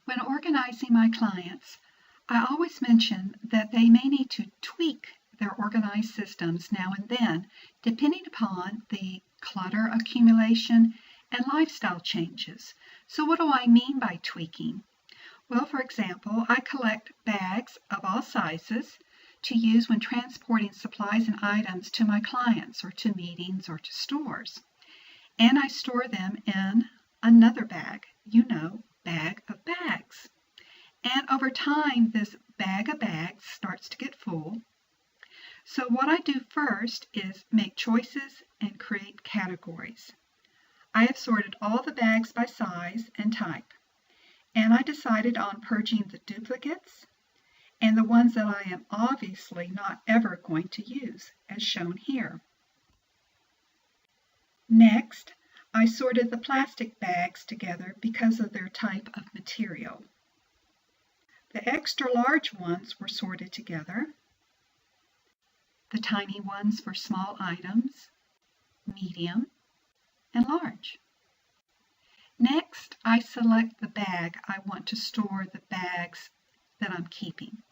When organizing my clients, I always mention that they may need to tweak their organized systems now and then, depending upon the clutter accumulation and lifestyle changes. So what do I mean by tweaking? Well, for example, I collect bags of all sizes to use when transporting supplies and items to my clients or to meetings or to stores. And I store them in another bag, bag of bags. And over time, this bag of bags starts to get full. So what I do first is make choices and create categories. I have sorted all the bags by size and type. And I decided on purging the duplicates and the ones that I am obviously not ever going to use, as shown here. Next, I sorted the plastic bags together because of their type of material. The extra large ones were sorted together. The tiny ones for small items, medium, and large. Next, I select the bag I want to store the bags that I'm keeping.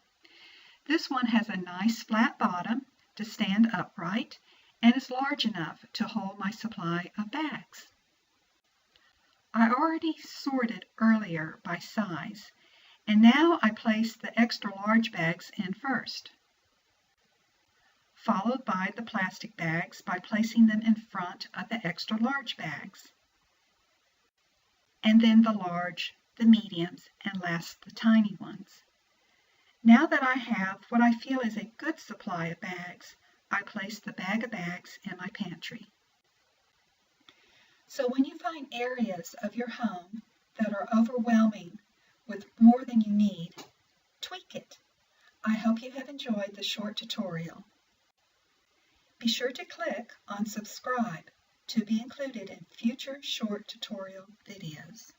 This one has a nice flat bottom to stand upright and is large enough to hold my supply of bags. I already sorted earlier by size, and now I place the extra large bags in first, followed by the plastic bags by placing them in front of the extra large bags, and then the large, the mediums, and last the tiny ones. Now that I have what I feel is a good supply of bags, I place the bag of bags in my pantry. So when you find areas of your home that are overwhelming with more than you need, tweak it. I hope you have enjoyed the short tutorial. Be sure to click on subscribe to be included in future short tutorial videos.